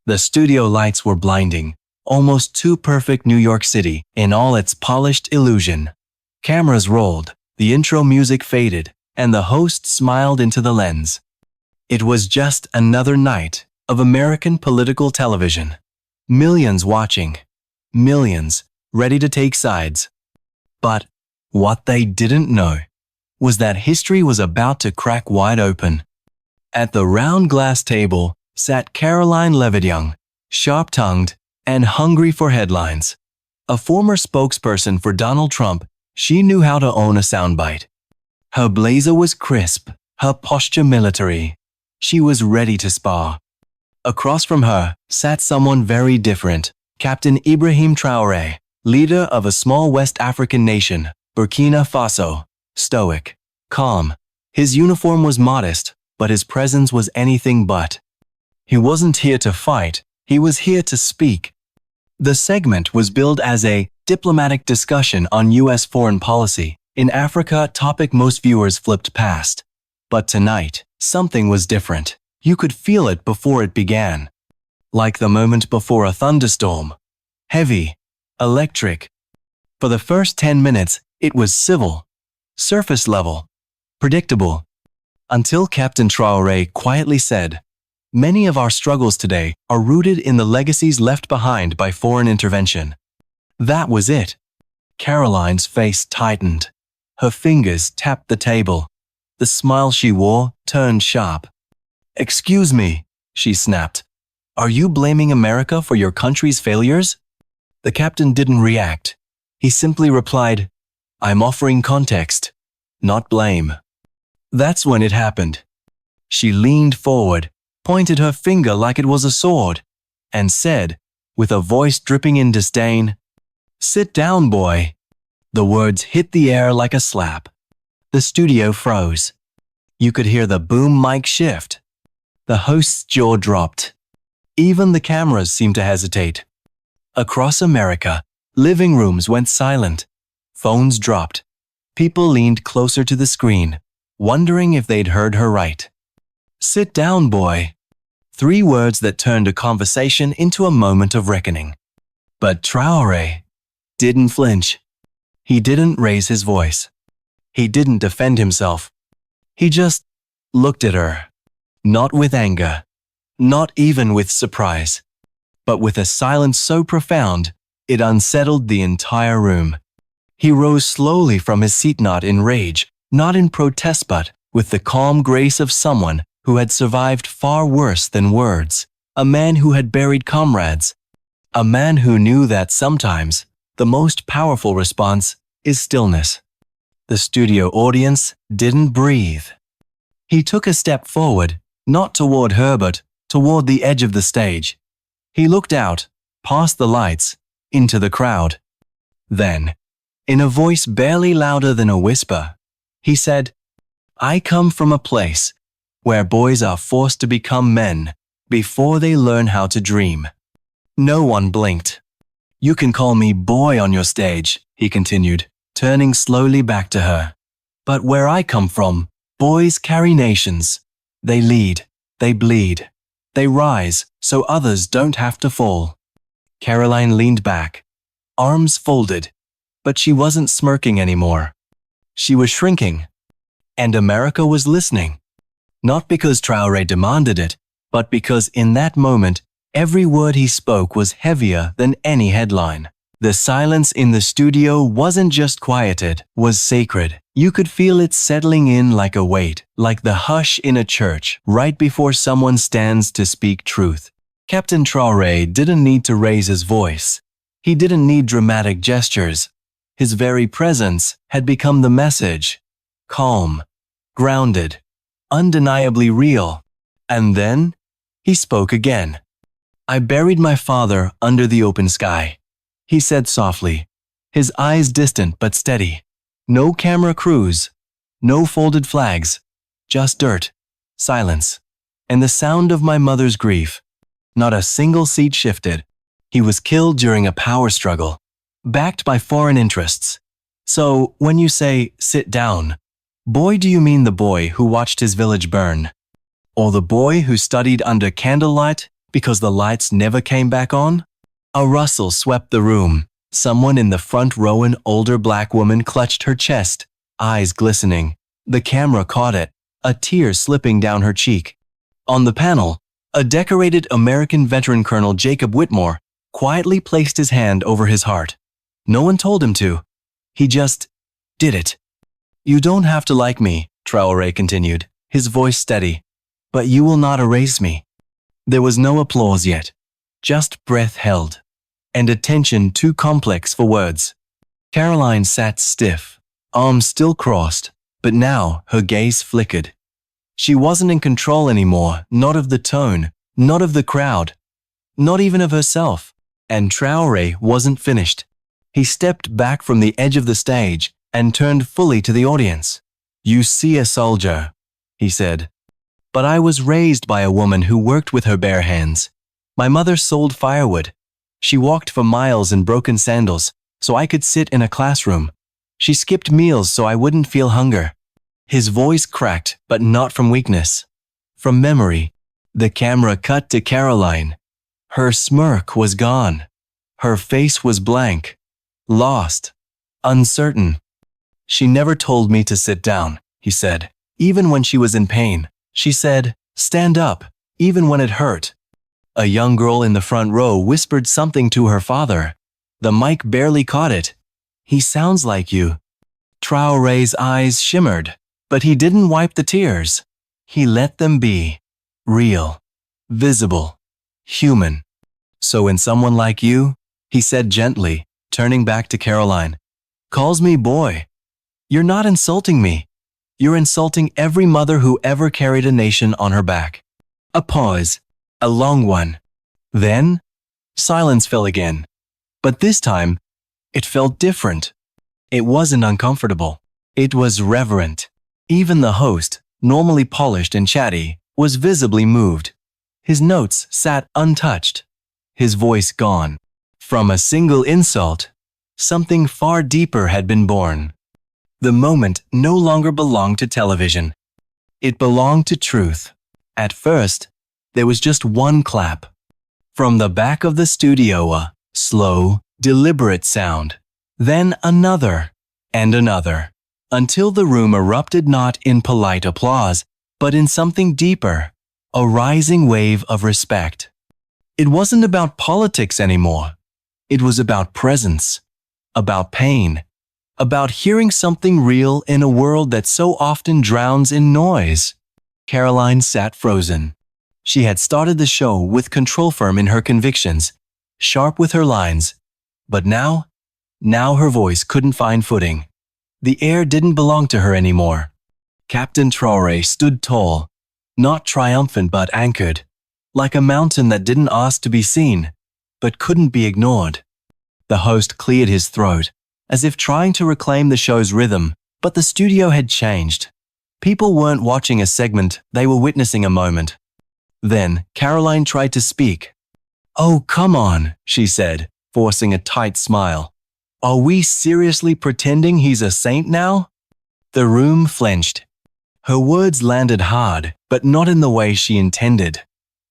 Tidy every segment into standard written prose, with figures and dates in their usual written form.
The studio lights were blinding, almost too perfect New York City in all its polished illusion. Cameras rolled, the intro music faded, and the host smiled into the lens. It was just another night of American political television. Millions watching. Millions ready to take sides. But what they didn't know was that history was about to crack wide open. At the round glass table sat Karoline Leavitt, sharp-tongued and hungry for headlines. A former spokesperson for Donald Trump, she knew how to own a soundbite. Her blazer was crisp, her posture military. She was ready to spar. Across from her sat someone very different, Captain Ibrahim Traoré, leader of a small West African nation, Burkina Faso. Stoic, calm. His uniform was modest, but his presence was anything but. He wasn't here to fight, he was here to speak. The segment was billed as a diplomatic discussion on U.S. foreign policy. In Africa, topic most viewers flipped past. But tonight, something was different. You could feel it before it began. Like the moment before a thunderstorm. Heavy. Electric. For the first 10 minutes, it was civil. Surface level. Predictable. Until Captain Traoré quietly said, "Many of our struggles today are rooted in the legacies left behind by foreign intervention." That was it. Karoline's face tightened. Her fingers tapped the table. The smile she wore turned sharp. "Excuse me," she snapped. "Are you blaming America for your country's failures?" The captain didn't react. He simply replied, "I'm offering context, not blame." That's when it happened. She leaned forward, pointed her finger like it was a sword, and said, with a voice dripping in disdain, "Sit down, boy." The words hit the air like a slap. The studio froze. You could hear the boom mic shift. The host's jaw dropped. Even the cameras seemed to hesitate. Across America, living rooms went silent. Phones dropped. People leaned closer to the screen, wondering if they'd heard her right. "Sit down, boy." 3 words that turned a conversation into a moment of reckoning. But Traoré didn't flinch. He didn't raise his voice. He didn't defend himself. He just looked at her. Not with anger. Not even with surprise. But with a silence so profound, it unsettled the entire room. He rose slowly from his seat, not in rage, not in protest, but with the calm grace of someone who had survived far worse than words. A man who had buried comrades. A man who knew that sometimes the most powerful response is stillness. The studio audience didn't breathe. He took a step forward, not toward her but toward the edge of the stage. He looked out, past the lights, into the crowd. Then, in a voice barely louder than a whisper, he said, "I come from a place where boys are forced to become men before they learn how to dream." No one blinked. "You can call me boy on your stage," he continued, turning slowly back to her. "But where I come from, boys carry nations. They lead, they bleed, they rise so others don't have to fall." Karoline leaned back, arms folded, but she wasn't smirking anymore. She was shrinking. And America was listening. Not because Traoré demanded it, but because in that moment, every word he spoke was heavier than any headline. The silence in the studio wasn't just quieted, was sacred. You could feel it settling in like a weight, like the hush in a church, right before someone stands to speak truth. Captain Traoré didn't need to raise his voice. He didn't need dramatic gestures. His very presence had become the message. Calm, grounded, undeniably real. And then, he spoke again. "I buried my father under the open sky," he said softly, his eyes distant but steady. No camera crews, no folded flags, just dirt, silence, and the sound of my mother's grief. Not a single seat shifted. He was killed during a power struggle, backed by foreign interests. So, when you say, "sit down," boy, do you mean the boy who watched his village burn? Or the boy who studied under candlelight Because the lights never came back on? A rustle swept the room. Someone in the front row, an older black woman, clutched her chest, eyes glistening. The camera caught it, a tear slipping down her cheek. On the panel, a decorated American veteran, Colonel Jacob Whitmore, quietly placed his hand over his heart. No one told him to. He just did it. "You don't have to like me," Traoré continued, his voice steady, "but you will not erase me." There was no applause yet, just breath held, and a tension too complex for words. Karoline sat stiff, arms still crossed, but now her gaze flickered. She wasn't in control anymore, not of the tone, not of the crowd, not even of herself. And Traoré wasn't finished. He stepped back from the edge of the stage and turned fully to the audience. "You see a soldier," he said. "But I was raised by a woman who worked with her bare hands. My mother sold firewood. She walked for miles in broken sandals so I could sit in a classroom. She skipped meals so I wouldn't feel hunger." His voice cracked, but not from weakness. From memory. The camera cut to Karoline. Her smirk was gone. Her face was blank, lost, uncertain. "She never told me to sit down," he said. "Even when she was in pain, she said, 'Stand up,' even when it hurt." A young girl in the front row whispered something to her father. The mic barely caught it. "He sounds like you." Traoré's eyes shimmered, but he didn't wipe the tears. He let them be. Real. Visible. Human. "So when someone like you," he said gently, turning back to Karoline, "calls me boy, you're not insulting me. You're insulting every mother who ever carried a nation on her back." A pause. A long one. Then, silence fell again. But this time, it felt different. It wasn't uncomfortable. It was reverent. Even the host, normally polished and chatty, was visibly moved. His notes sat untouched. His voice gone. From a single insult, something far deeper had been born. The moment no longer belonged to television. It belonged to truth. At first, there was just one clap. From the back of the studio, a slow, deliberate sound. Then another, and another, until the room erupted not in polite applause, but in something deeper, a rising wave of respect. It wasn't about politics anymore. It was about presence, about pain, about hearing something real in a world that so often drowns in noise. Karoline sat frozen. She had started the show with control, firm in her convictions, sharp with her lines. But now her voice couldn't find footing. The air didn't belong to her anymore. Captain Traoré stood tall, not triumphant but anchored, like a mountain that didn't ask to be seen, but couldn't be ignored. The host cleared his throat, as if trying to reclaim the show's rhythm, but the studio had changed. People weren't watching a segment, they were witnessing a moment. Then Karoline tried to speak. "Oh, come on," she said, forcing a tight smile. "Are we seriously pretending he's a saint now?" The room flinched. Her words landed hard, but not in the way she intended.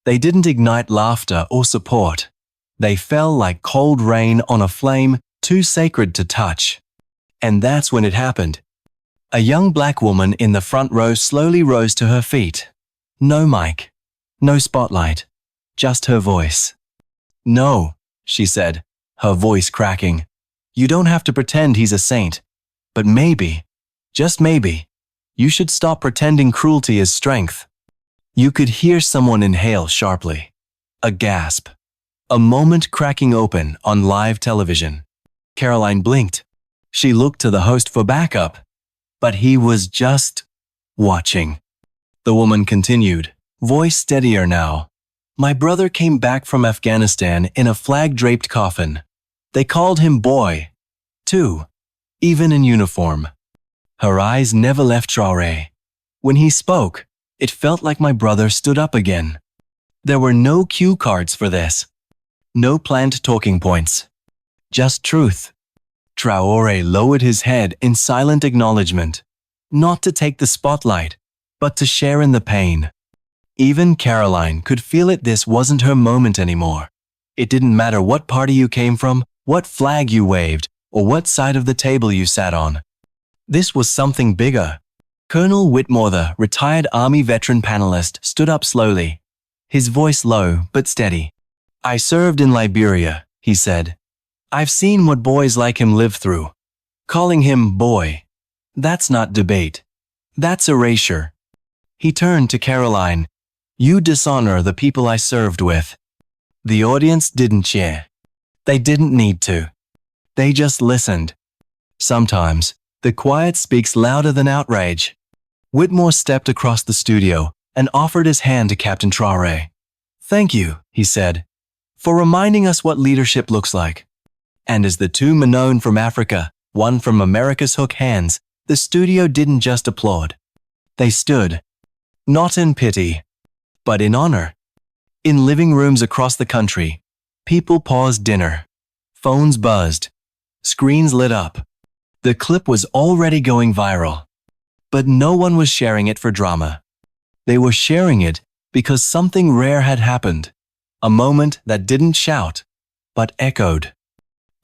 They didn't ignite laughter or support. They fell like cold rain on a flame too sacred to touch. And that's when it happened. A young black woman in the front row slowly rose to her feet. No mic. No spotlight. Just her voice. "No," she said, her voice cracking. "You don't have to pretend he's a saint. But maybe, just maybe, you should stop pretending cruelty is strength." You could hear someone inhale sharply. A gasp. A moment cracking open on live television. Karoline blinked. She looked to the host for backup. But he was just watching. The woman continued, voice steadier now. "My brother came back from Afghanistan in a flag-draped coffin. They called him boy, too, even in uniform." Her eyes never left Traoré. When he spoke, it felt like my brother stood up again. There were no cue cards for this. No planned talking points. Just truth. Traoré lowered his head in silent acknowledgement. Not to take the spotlight, but to share in the pain. Even Karoline could feel it. This wasn't her moment anymore. It didn't matter what party you came from, what flag you waved, or what side of the table you sat on. This was something bigger. Colonel Whitmore, the retired Army veteran panelist, stood up slowly, his voice low but steady. "I served in Liberia," he said. "I've seen what boys like him live through. Calling him boy, that's not debate. That's erasure." He turned to Karoline. "You dishonor the people I served with." The audience didn't cheer. They didn't need to. They just listened. Sometimes, the quiet speaks louder than outrage. Whitmore stepped across the studio and offered his hand to Captain Traoré. "Thank you," he said, "for reminding us what leadership looks like." And as the two men known from Africa, one from America, shook hands, the studio didn't just applaud. They stood, not in pity, but in honor. In living rooms across the country, people paused dinner. Phones buzzed. Screens lit up. The clip was already going viral. But no one was sharing it for drama. They were sharing it because something rare had happened. A moment that didn't shout, but echoed.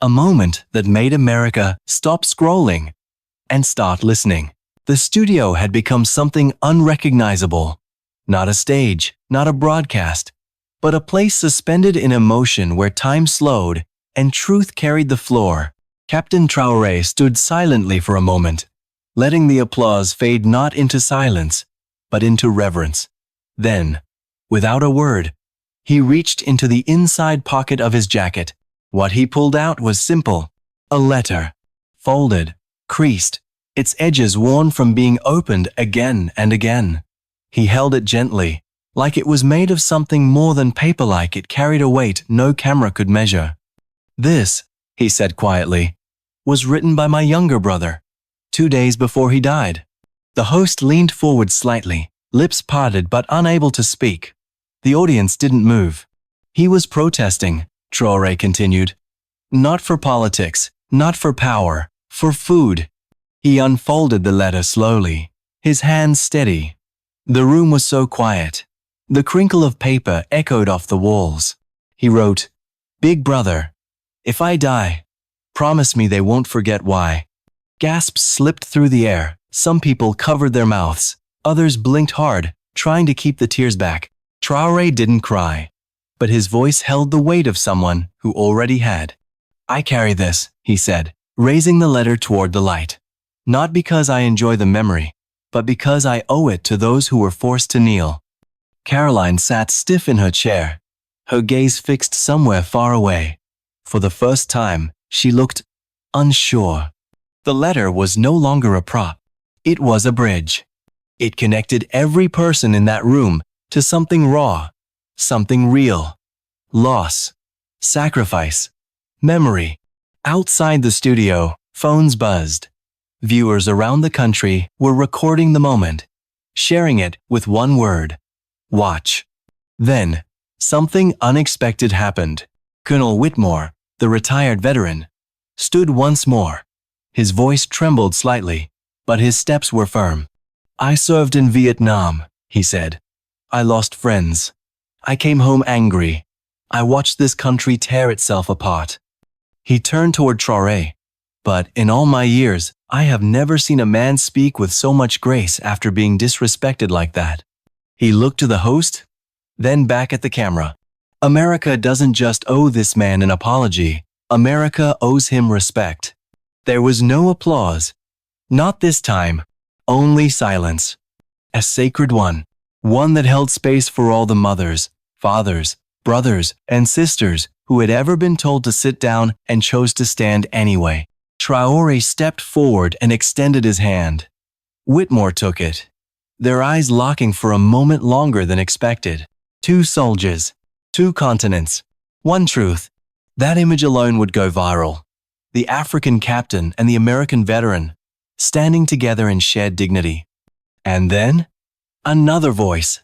A moment that made America stop scrolling and start listening. The studio had become something unrecognizable. Not a stage, not a broadcast, but a place suspended in emotion where time slowed and truth carried the floor. Captain Traoré stood silently for a moment, letting the applause fade not into silence, but into reverence. Then, without a word, he reached into the inside pocket of his jacket. What he pulled out was simple. A letter. Folded, creased, its edges worn from being opened again and again. He held it gently, like it was made of something more than paper, like it carried a weight no camera could measure. "This," he said quietly, "was written by my younger brother, 2 days before he died." The host leaned forward slightly, lips parted but unable to speak. The audience didn't move. "He was protesting," Traoré continued. "Not for politics, not for power, for food." He unfolded the letter slowly, his hands steady. The room was so quiet. The crinkle of paper echoed off the walls. He wrote, "Big brother, if I die, promise me they won't forget why." Gasps slipped through the air. Some people covered their mouths. Others blinked hard, trying to keep the tears back. Traoré didn't cry, but his voice held the weight of someone who already had. "I carry this," he said, raising the letter toward the light. "Not because I enjoy the memory, but because I owe it to those who were forced to kneel." Karoline sat stiff in her chair, her gaze fixed somewhere far away. For the first time, she looked unsure. The letter was no longer a prop. It was a bridge. It connected every person in that room to something raw, something real. Loss, sacrifice, memory. Outside the studio, phones buzzed. Viewers around the country were recording the moment, sharing it with one word: watch. Then, something unexpected happened. Colonel Whitmore, the retired veteran, stood once more. His voice trembled slightly, but his steps were firm. "I served in Vietnam," he said. "I lost friends. I came home angry. I watched this country tear itself apart." He turned toward Traoré. "But in all my years, I have never seen a man speak with so much grace after being disrespected like that." He looked to the host, then back at the camera. "America doesn't just owe this man an apology. America owes him respect." There was no applause. Not this time. Only silence. A sacred one. One that held space for all the mothers, fathers, brothers, and sisters who had ever been told to sit down and chose to stand anyway. Traoré stepped forward and extended his hand. Whitmore took it, their eyes locking for a moment longer than expected. Two soldiers, two continents, one truth. That image alone would go viral. The African captain and the American veteran, standing together in shared dignity. And then, another voice.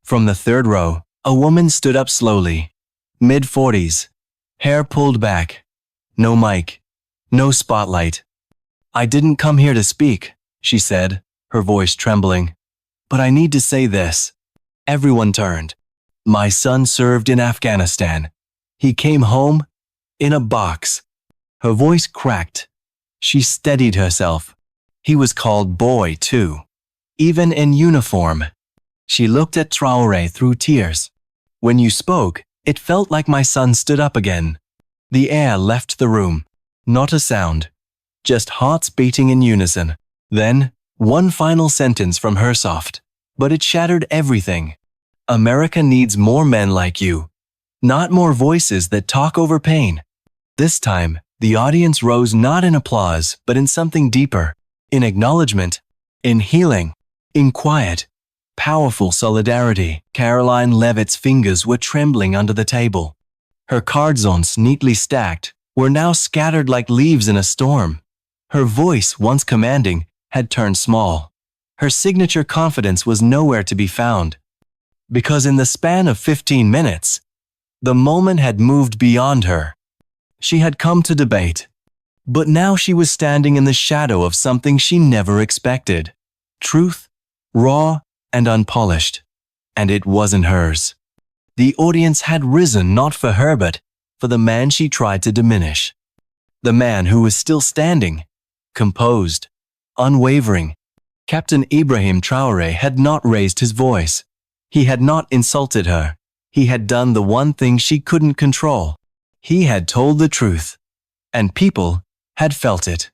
From the third row, a woman stood up slowly, mid-40s, hair pulled back. No mic, no spotlight. "I didn't come here to speak," she said, her voice trembling. "But I need to say this." Everyone turned. My son served in Afghanistan. He came home in a box. Her voice cracked. She steadied herself. He was called boy, too. Even in uniform. She looked at Traoré through tears. When you spoke, it felt like my son stood up again. The air left the room. Not a sound. Just hearts beating in unison. Then, one final sentence from her soft. But it shattered everything. America needs more men like you. Not more voices that talk over pain. This time, the audience rose not in applause, but in something deeper. In acknowledgement. In healing. In quiet. Powerful solidarity. Karoline Leavitt's fingers were trembling under the table. Her cards, neatly stacked, were now scattered like leaves in a storm. Her voice, once commanding, had turned small. Her signature confidence was nowhere to be found. Because in the span of 15 minutes, the moment had moved beyond her. She had come to debate. But now she was standing in the shadow of something she never expected. Truth, raw and unpolished. And it wasn't hers. The audience had risen not for her but for the man she tried to diminish. The man who was still standing, composed, unwavering. Captain Ibrahim Traoré had not raised his voice. He had not insulted her. He had done the one thing she couldn't control. He had told the truth. And people had felt it.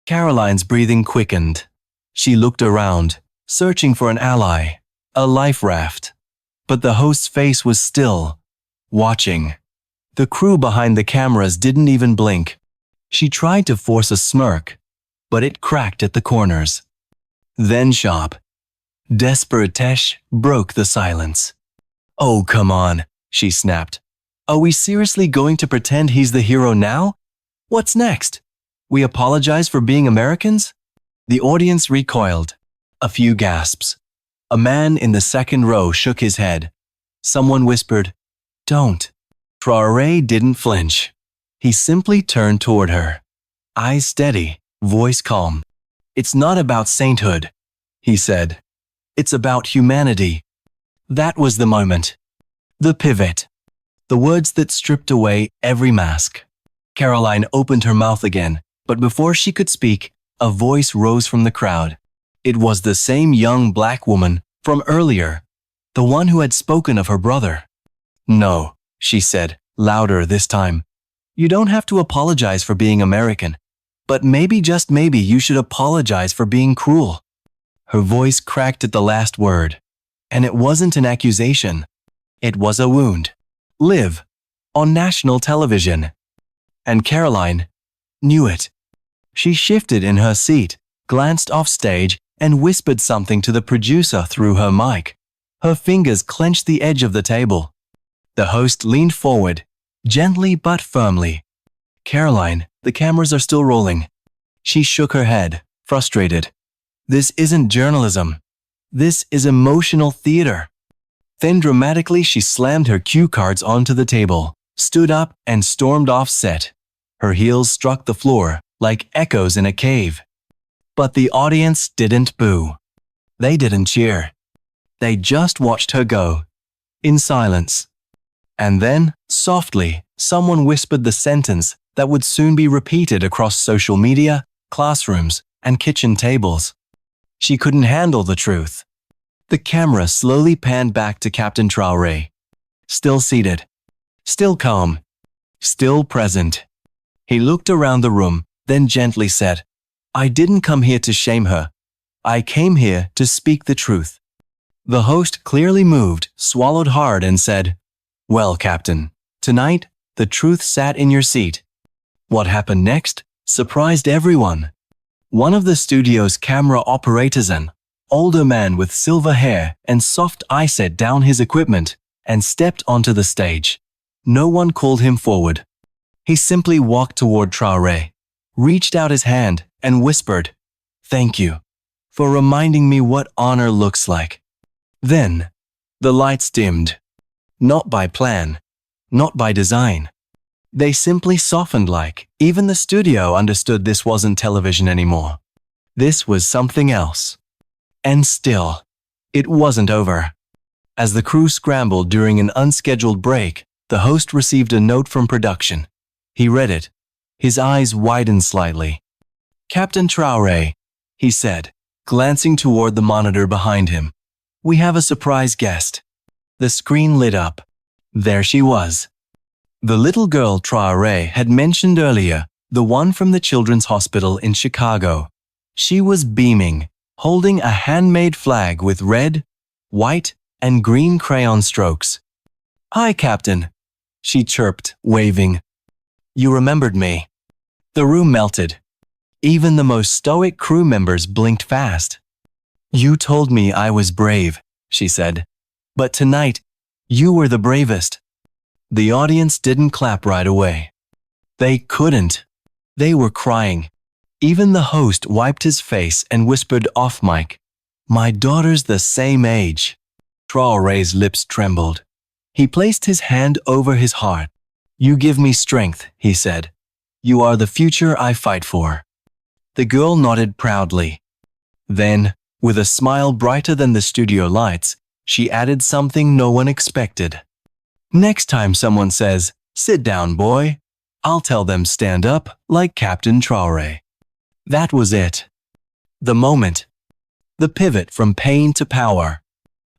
Karoline's breathing quickened. She looked around, searching for an ally, a life raft. But the host's face was still, watching. The crew behind the cameras didn't even blink. She tried to force a smirk, but it cracked at the corners. Then sharp, desperate Tesh broke the silence. Oh, come on, she snapped. Are we seriously going to pretend he's the hero now? What's next? We apologize for being Americans? The audience recoiled. A few gasps. A man in the second row shook his head. Someone whispered, "Don't." Traoré didn't flinch. He simply turned toward her. Eyes steady, voice calm. "It's not about sainthood," he said. "It's about humanity." That was the moment. The pivot. The words that stripped away every mask. Karoline opened her mouth again, but before she could speak, a voice rose from the crowd. It was the same young black woman from earlier, the one who had spoken of her brother. "No," she said, louder this time. "You don't have to apologize for being American, but maybe, just maybe, you should apologize for being cruel." Her voice cracked at the last word, and it wasn't an accusation. It was a wound. Live on national television. And Karoline knew it. She shifted in her seat, glanced off stage, and whispered something to the producer through her mic. Her fingers clenched the edge of the table. The host leaned forward, gently but firmly. "Karoline, the cameras are still rolling." She shook her head, frustrated. "This isn't journalism. This is emotional theater." Then dramatically she slammed her cue cards onto the table, stood up, and stormed off set. Her heels struck the floor like echoes in a cave. But the audience didn't boo. They didn't cheer. They just watched her go, in silence. And then, softly, someone whispered the sentence that would soon be repeated across social media, classrooms, and kitchen tables. She couldn't handle the truth. The camera slowly panned back to Captain Traoré. Still seated. Still calm. Still present. He looked around the room, then gently said, "I didn't come here to shame her. I came here to speak the truth." The host clearly moved, swallowed hard, and said, "Well, Captain, tonight, the truth sat in your seat." What happened next surprised everyone. One of the studio's camera operators, an older man with silver hair and soft eyes, set down his equipment and stepped onto the stage. No one called him forward. He simply walked toward Traoré, reached out his hand, and whispered, "Thank you for reminding me what honor looks like." Then, the lights dimmed. Not by plan, not by design. They simply softened, like even the studio understood this wasn't television anymore. This was something else. And still, it wasn't over. As the crew scrambled during an unscheduled break, the host received a note from production. He read it. His eyes widened slightly. "Captain Traoré," he said, glancing toward the monitor behind him. "We have a surprise guest." The screen lit up. There she was. The little girl Traoré had mentioned earlier, the one from the Children's Hospital in Chicago. She was beaming, holding a handmade flag with red, white, and green crayon strokes. "Hi, Captain," she chirped, waving. "You remembered me." The room melted. Even the most stoic crew members blinked fast. "You told me I was brave," she said. "But tonight, you were the bravest." The audience didn't clap right away. They couldn't. They were crying. Even the host wiped his face and whispered off mic, "My daughter's the same age." Traoré's lips trembled. He placed his hand over his heart. "You give me strength," he said. "You are the future I fight for." The girl nodded proudly. Then, with a smile brighter than the studio lights, she added something no one expected. "Next time someone says, 'Sit down, boy,' I'll tell them stand up like Captain Traoré." That was it. The moment. The pivot from pain to power.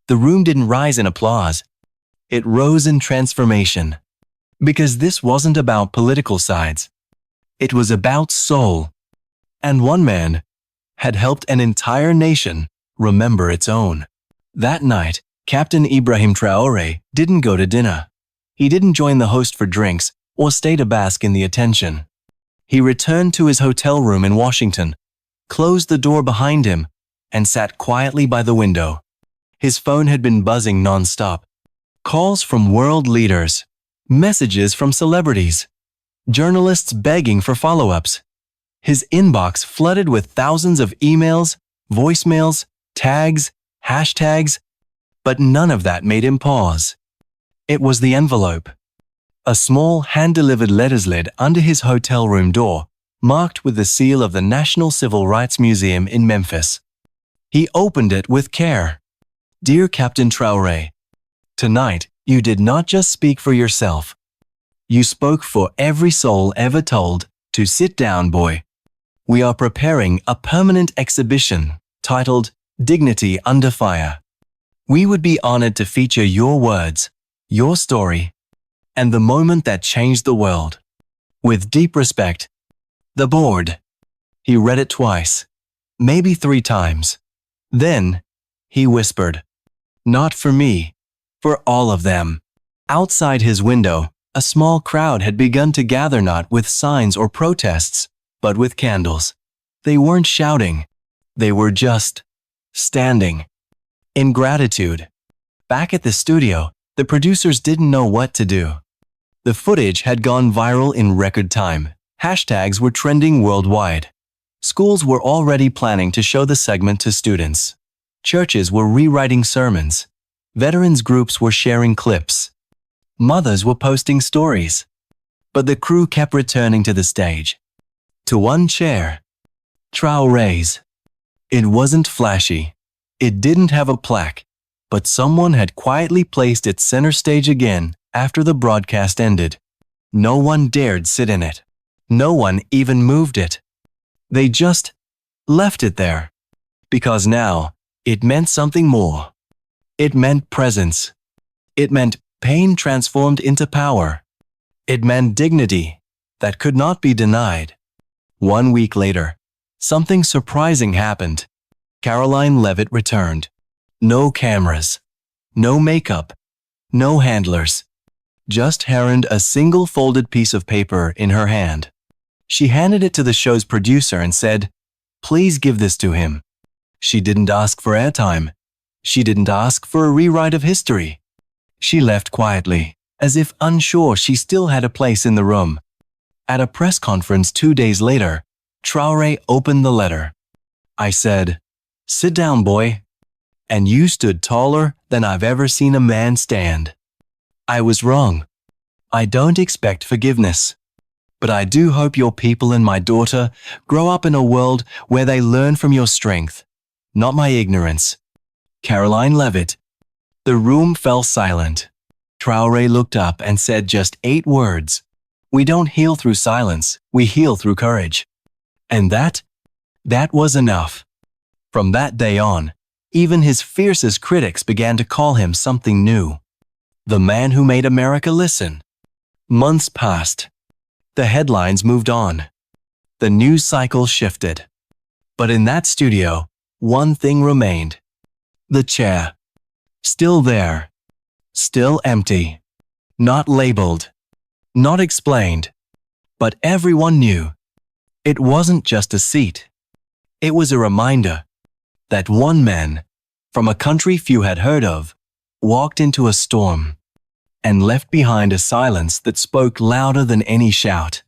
The room didn't rise in applause. It rose in transformation. Because this wasn't about political sides. It was about soul. And one man had helped an entire nation remember its own. That night, Captain Ibrahim Traoré didn't go to dinner. He didn't join the host for drinks or stay to bask in the attention. He returned to his hotel room in Washington, closed the door behind him, and sat quietly by the window. His phone had been buzzing nonstop. Calls from world leaders, messages from celebrities, journalists begging for follow-ups. His inbox flooded with thousands of emails, voicemails, tags, hashtags, but none of that made him pause. It was the envelope. A small hand-delivered letters lid under his hotel room door, marked with the seal of the National Civil Rights Museum in Memphis. He opened it with care. "Dear Captain Traoré, tonight you did not just speak for yourself. You spoke for every soul ever told to sit down, boy. We are preparing a permanent exhibition titled Dignity Under Fire. We would be honored to feature your words, your story, and the moment that changed the world. With deep respect, the board." He read it twice, maybe 3 times. Then, he whispered, "Not for me, for all of them." Outside his window, a small crowd had begun to gather, not with signs or protests, but with candles. They weren't shouting. They were just standing. In gratitude. Back at the studio, the producers didn't know what to do. The footage had gone viral in record time. Hashtags were trending worldwide. Schools were already planning to show the segment to students. Churches were rewriting sermons. Veterans groups were sharing clips. Mothers were posting stories. But the crew kept returning to the stage. To one chair. Traoré's. It wasn't flashy. It didn't have a plaque. But someone had quietly placed it center stage again after the broadcast ended. No one dared sit in it. No one even moved it. They just left it there. Because now, it meant something more. It meant presence. It meant pain transformed into power. It meant dignity that could not be denied. 1 week later, something surprising happened. Karoline Leavitt returned. No cameras. No makeup. No handlers. Just heralded a single folded piece of paper in her hand. She handed it to the show's producer and said, "Please give this to him." She didn't ask for airtime. She didn't ask for a rewrite of history. She left quietly, as if unsure she still had a place in the room. At a press conference 2 days later, Traoré opened the letter. I said, "Sit down, boy." And you stood taller than I've ever seen a man stand. I was wrong. I don't expect forgiveness. But I do hope your people and my daughter grow up in a world where they learn from your strength, not my ignorance. Karoline Leavitt. The room fell silent. Traoré looked up and said just 8 words. "We don't heal through silence, we heal through courage." And that was enough. From that day on, even his fiercest critics began to call him something new. The man who made America listen. Months passed. The headlines moved on. The news cycle shifted. But in that studio, one thing remained. The chair. Still there. Still empty. Not labeled. Not explained. But everyone knew. It wasn't just a seat. It was a reminder that one man, from a country few had heard of, walked into a storm and left behind a silence that spoke louder than any shout.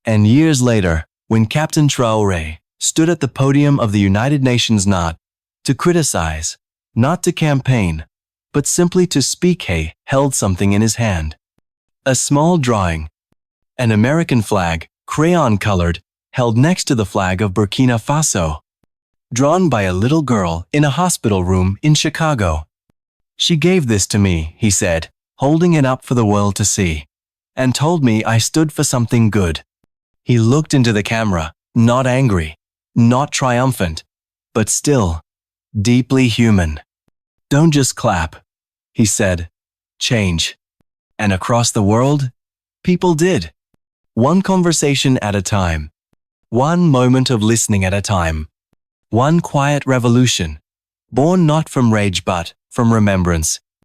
And years later, when Captain Traoré stood at the podium of the United Nations, not to criticize, not to campaign, but simply to speak, he held something in his hand. A small drawing, an American flag, crayon-colored, held next to the flag of Burkina Faso, drawn by a little girl in a hospital room in Chicago. "She gave this to me," he said, holding it up for the world to see, "and told me I stood for something good." He looked into the camera, not angry, not triumphant, but still, deeply human. "Don't just clap," he said. "Change." And across the world, people did. One conversation at a time. One moment of listening at a time. One quiet revolution, born not from rage but from remembrance.